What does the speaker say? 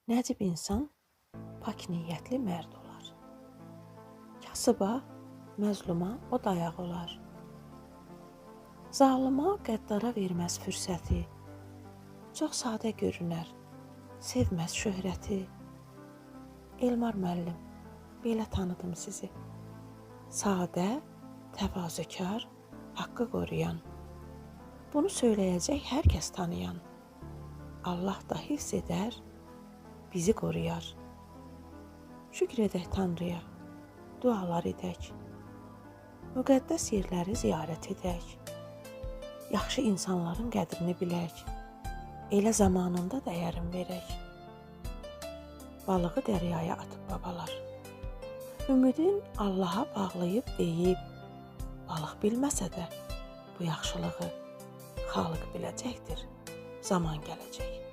Nəcib insan pak niyyətli mərd olar. Kasıba, məzluma o dayaq olar. Zalıma, qəddara verməz fürsəti. Çox sadə görünər, sevməz şöhrəti. Elmar müəllim, belə tanıdım sizi. Sadə, təvazökar, haqqı qoruyan. Bunu söyləyəcək hər kəs tanıyan. Allah da hifz edər, bizi qoruyar. Şükür edək Tanrıya, dualar edək. Müqəddəs yerləri ziyarət edək. Yaxşı insanların qədrini bilək. Elə zamanında dəyərin verək. Balığı dəryaya atıb babalar. Ümidin Allaha bağlayıb deyib, balıq bilməsə də bu yaxşılığı Xalıq biləcəkdir, zaman gələcək.